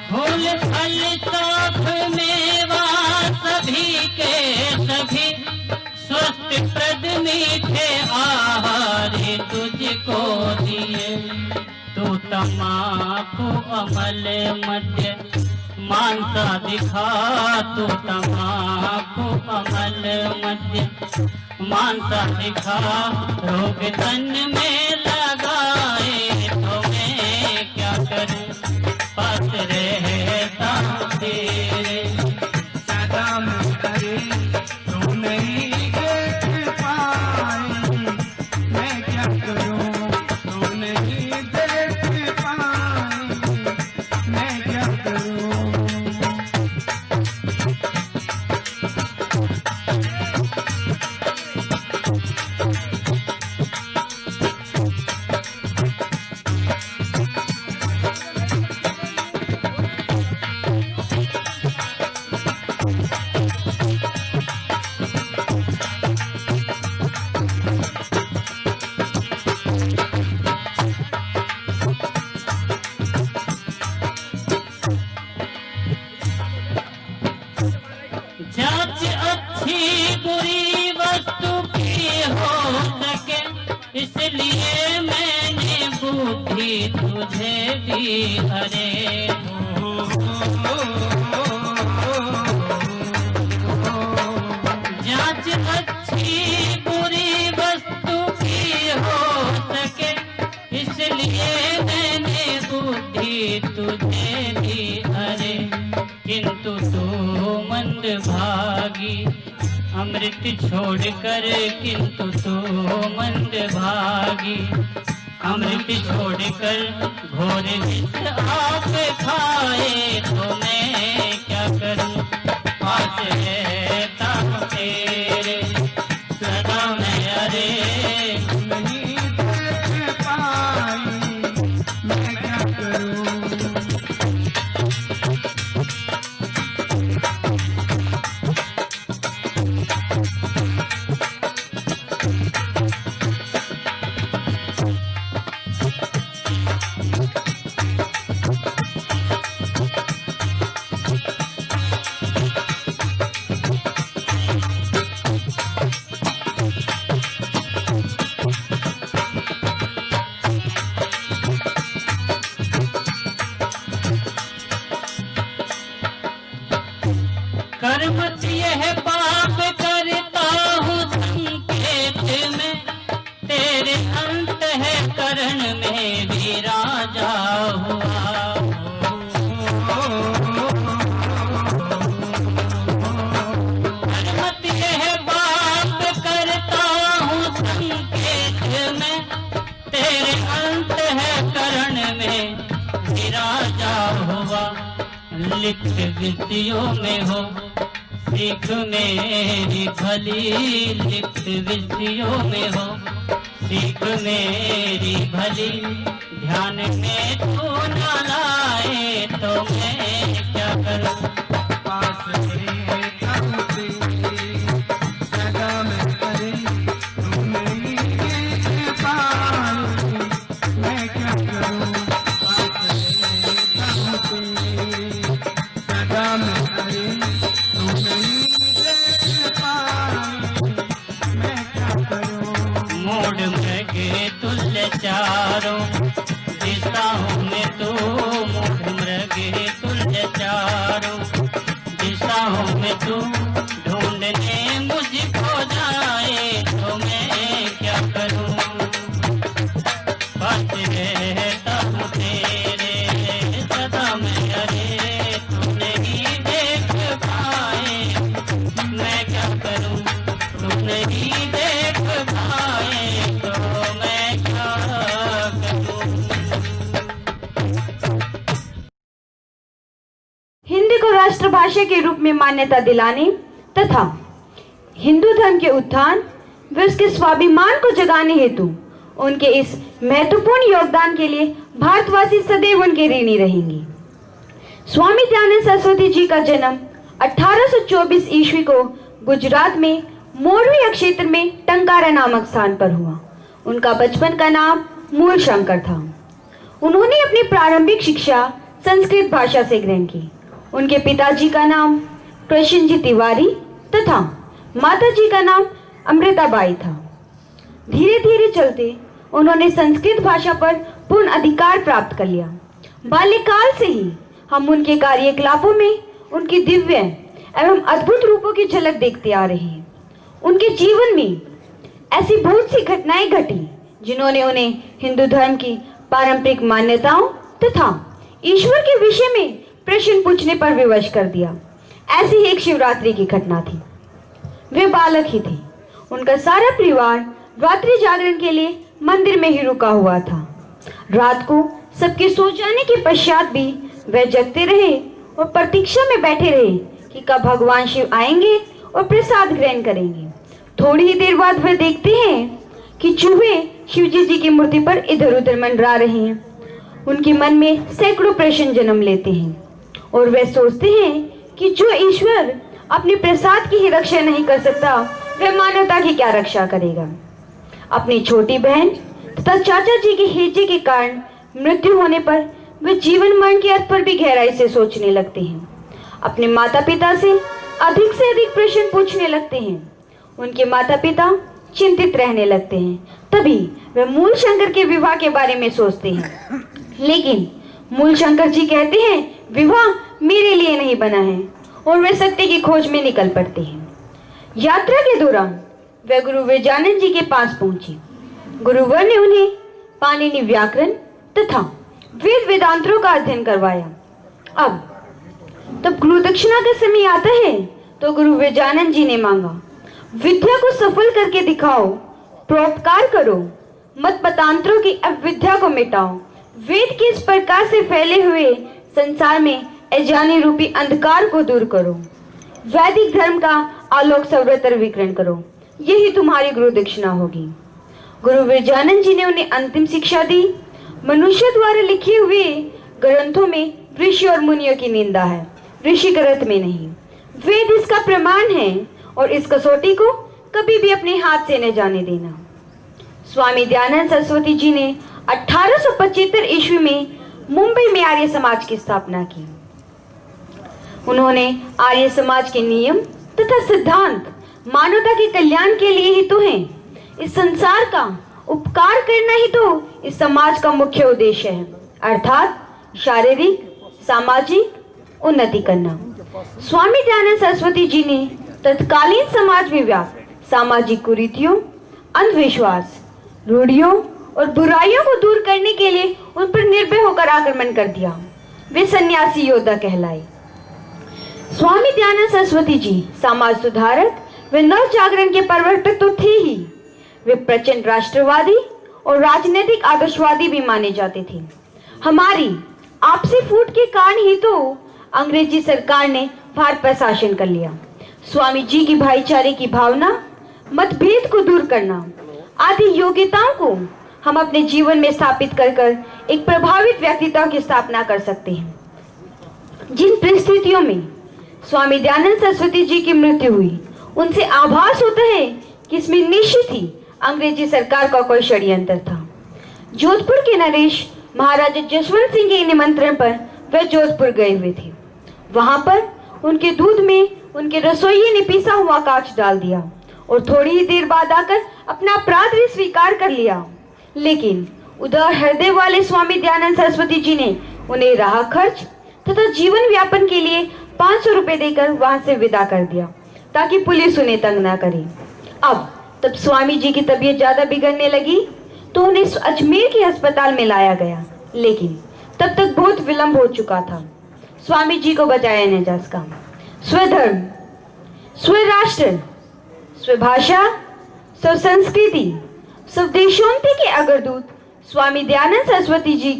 फूल फल साख मेवा सभी के सभी, स्वस्थ प्रद मीठे आहार तुझको दिए। तू तमाकू अमल मध्य मानसा दिखा, तू तमाकू अमल मध्य मानसा दिखा। रोग तन में लगाए तो मैं क्या करूं। पास रहता तेरे सदा मैं, अरे तू नहीं देख पाए मैं क्या करूं। तू नहीं देख पाए मैं क्या करूं। थी अरे जांच अच्छी बुरी वस्तु की हो सके, इसलिए मैंने बुद्धि तुझे दी अरे। किंतु तू मंद भागी अमृत छोड़कर, किंतु तू मंद भागी अमृत छोड़कर घोर विष आप खाए, तो मैं क्या करूं पास रहता हूं तेरे सदा मैं अरे। नहीं देख पाई मैं क्या करूं। कर्मत यह पाप करता हूँ संकेत में, तेरे अंत है करण में भी राजा हुआ। कर्मत यह पाप करता हूँ संकेत में, तेरे अंत है करण में भी राजा हुआ। लिप्त विषयों में हो सीख मेरी भली, लिप्त विषयों में हो सीख मेरी भली। ध्यान में तू न लाए तो मैं क्या करूं पास रहता हूं तेरे सदा मैं अरे। तू नहीं देख पाई मैं क्या करूं पास रहता हूं तेरे सदा मैं अरे। मोड़ मृगे तुल्य चारों दिशाओं में तू, मोड़ मृगे तुल्य चारों दिशाओं में तू ढूंढने मुझको जाए, तो मैं क्या करूं पास रहता हूं तेरे सदा मैं अरे। तू नहीं देख पाए मैं क्या करूं, तू नहीं देख पाए तो मैं क्या करूं। हिंदी को राष्ट्रभाषा के रूप में मान्यता दिलाने तथा हिंदू धर्म के उत्थान व उसके स्वाभिमान को जगाने हेतु उनके इस महत्वपूर्ण योगदान के लिए भारतवासी सदैव उनके ऋणी रहेंगे। स्वामी दयानंद सरस्वती जी का जन्म 1824 ईस्वी को गुजरात में मोरवी क्षेत्र में टंकारा नामक स्थान पर हुआ। उनका बचपन का नाम मूलशंकर था। उन्होंने अपनी प्रारंभिक शिक्षा संस्कृत भाषा से ग्रहण की। उनके पिताजी का नाम कृष्ण जी तिवारी तथा माताजी का नाम अमृताबाई था। धीरे धीरे चलते उन्होंने संस्कृत भाषा पर पूर्ण अधिकार प्राप्त कर लिया। बाल्यकाल से ही हम उनके कार्यकलापों में उनकी दिव्य एवं अद्भुत रूपों की झलक देखते आ रहे हैं। उनके जीवन में ऐसी बहुत सी घटनाएं घटी जिन्होंने उन्हें हिंदू धर्म की पारंपरिक मान्यताओं तथा ईश्वर के विषय में प्रश्न पूछने पर विवश कर दिया। ऐसी ही एक शिवरात्रि की घटना थी। वे बालक ही थे। उनका सारा परिवार रात्रि जागरण के लिए मंदिर में ही रुका हुआ था। रात को सबके सो जाने के पश्चात भी वे जगते रहे और प्रतीक्षा में बैठे रहे कि कब भगवान शिव आएंगे और प्रसाद ग्रहण करेंगे। थोड़ी ही देर बाद वे देखते हैं कि चूहे शिवजी जी की मूर्ति पर इधर उधर मंडरा रहे हैं। उनके मन में सैकड़ों प्रश्न जन्म लेते हैं और वे सोचते हैं कि जो ईश्वर अपने प्रसाद की ही रक्षा नहीं कर सकता, वह मानवता की क्या रक्षा करेगा। अपनी छोटी बहन तथा चाचा जी के हैजे के कारण मृत्यु होने पर वे जीवन मरण के अर्थ पर भी गहराई से सोचने लगते हैं। अपने माता पिता से अधिक प्रश्न पूछने लगते हैं। उनके माता पिता चिंतित रहने लगते हैं। तभी वे मूल शंकर के विवाह के बारे में सोचते हैं, लेकिन मूल शंकर जी कहते हैं विवाह मेरे लिए नहीं बना है और वे सत्य की खोज में निकल पड़ते हैं। यात्रा के दौरान वे गुरु विजयानंद जी के पास पहुंची। गुरुवर ने उन्हें पाणिनि व्याकरण तथा वेद वेदांतों का अध्ययन करवाया। अब तब गुरु दक्षिणा का समय आता है तो गुरु विजयानंद जी ने मांगा, विद्या को सफल करके दिखाओ, परोपकार करो, मत मतांतरों की अविद्या को मिटाओ, वेद के इस प्रकार से फैले हुए संसार में अज्ञानी रूपी अंधकार को दूर करो, वैदिक धर्म का आलोक सर्वत्र विकिरण करो, यही तुम्हारी गुरु दक्षिणा होगी। गुरु विजयानंद जी ने उन्हें अंतिम शिक्षा दी। मनुष्य द्वारा लिखे हुए ग्रंथों में ऋषि और मुनियों की निंदा है, ऋषि ग्रंथ में नहीं। वेद इसका प्रमाण है और इस कसौटी को कभी भी अपने हाथ से न जाने देना। स्वामी दयानंद सरस्वती जी ने 1875 ईस्वी में मुंबई में आर्य समाज की स्थापना की। उन्होंने आर्य समाज के नियम तथा सिद्धांत मानवता के कल्याण के लिए ही तो हैं। इस संसार का उपकार करना ही तो इस समाज का मुख्य उद्देश्य है, अर्थात शारीरिक सामाजिक उन्नति करना। स्वामी दयानंद सरस्वती जी ने तत्कालीन समाज में व्याप्त सामाजिक कुरीतियों, अंधविश्वास, रूढ़ियों और बुराइयों को दूर करने के लिए उन पर निर्भय होकर आक्रमण कर दिया। वे सन्यासी योद्धा कहलाए। स्वामी दयानंद सरस्वती जी समाज सुधारक व नव जागरण के प्रवर्तक तो थे ही, वे प्रचंड राष्ट्रवादी और राजनीतिक आदर्शवादी भी माने जाते थे। हमारी आपसी फूट के कारण ही तो अंग्रेजी सरकार ने भारत पर शासन कर लिया। स्वामी जी की भाईचारे की भावना, मतभेद को दूर करना आदि योग्यताओं को हम अपने जीवन में स्थापित कर एक प्रभावित व्यक्तित्व की स्थापना कर सकते हैं। जिन परिस्थितियों में स्वामी दयानंद सरस्वती जी की मृत्यु हुई, उनसे आभास होता है कि इसमें निश्चित ही अंग्रेजी सरकार का कोई षड्यंत्र था। जोधपुर के नरेश महाराजा जसवंत सिंह के निमंत्रण पर वे जोधपुर गए हुए थे। वहां पर उनके दूध में उनके रसोइये ने पिसा हुआ कांच डाल दिया और थोड़ी ही देर बाद आकर अपना अपराध भी स्वीकार कर लिया। लेकिन उदार हृदय वाले स्वामी दयानंद सरस्वती जी ने उन्हें राह खर्च तथा जीवन व्यापन के लिए 500 रुपए देकर वहां से विदा कर दिया ताकि पुलिस उन्हें तंग ना करे। अब तब स्वामी जी की तबीयत ज्यादा बिगड़ने लगी तो उन्हें अजमेर के अस्पताल में लाया गया, लेकिन तब तक बहुत विलंब हो चुका था। स्वामी जी को बचाया नहीं जा सका। स्वधर्म, स्वराष्ट्र, स्वभाषा, स्वसंस्कृति, स्वदेशोन्नति के अग्रदूत स्वामी दयानंद सरस्वती जी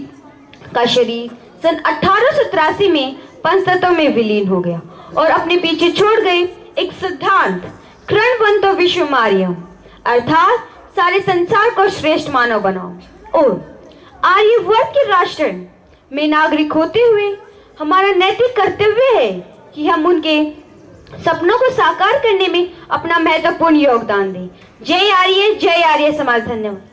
का शरीर सन 1883 में पंचतत्व में विलीन हो गया और अपने पीछे छोड़ गए एक सिद्धांत कृणवंतो विश्वमार्यम, अर्थात सारे संसार को श्रेष्ठ मानव बनाओ। और आर्य वर्ग के राष्ट्र में नागरिक होते हुए हमारा नैतिक कर्तव्य है कि हम उनके सपनों को साकार करने में अपना महत्वपूर्ण योगदान दें। जय आर्य समाज। धन्यवाद।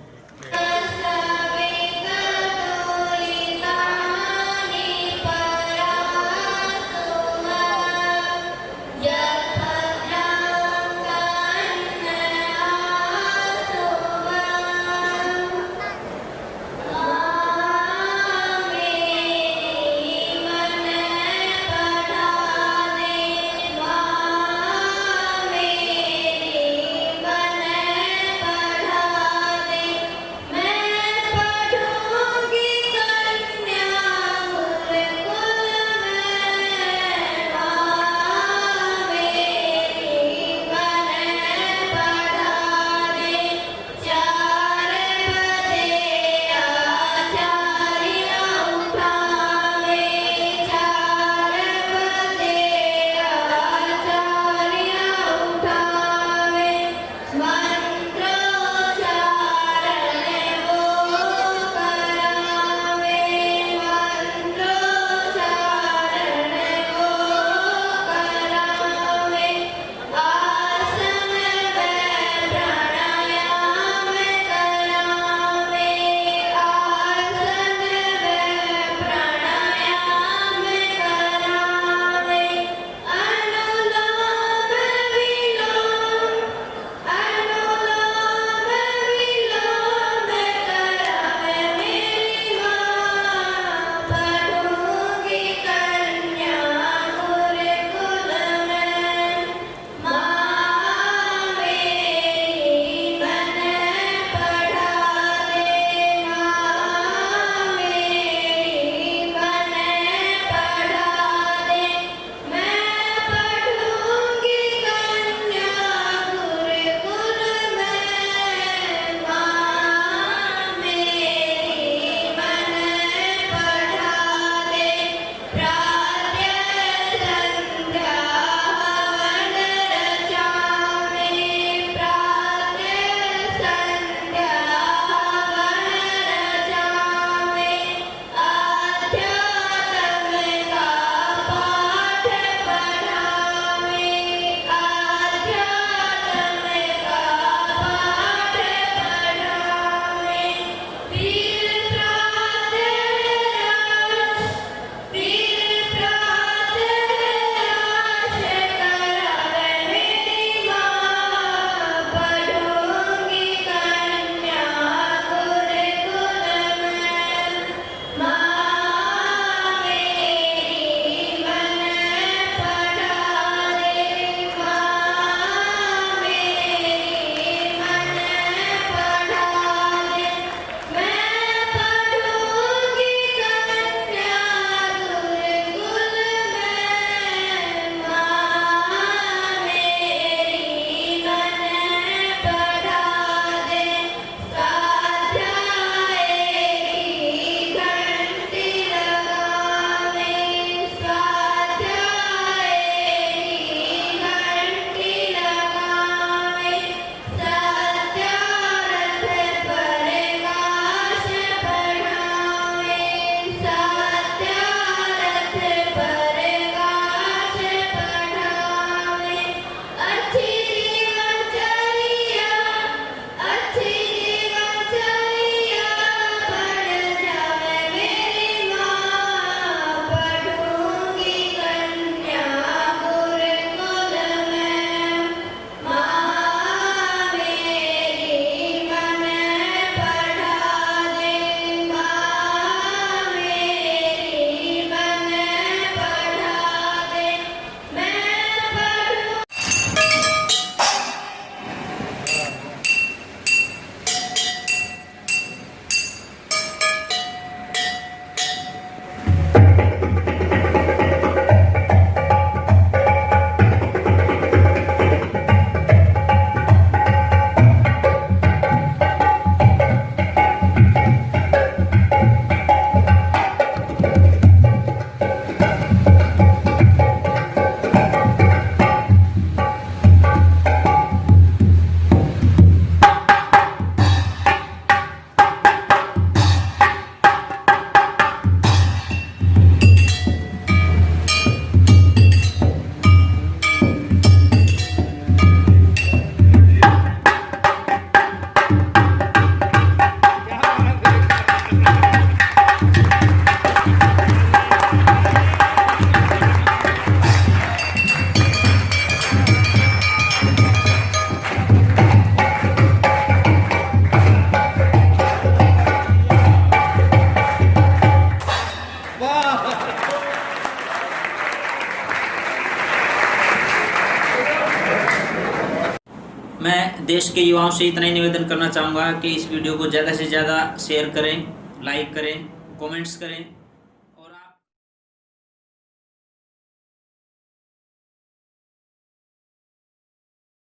मैं देश के युवाओं से इतना ही निवेदन करना चाहूँगा कि इस वीडियो को ज़्यादा से ज़्यादा शेयर करें, लाइक करें, कमेंट्स करें।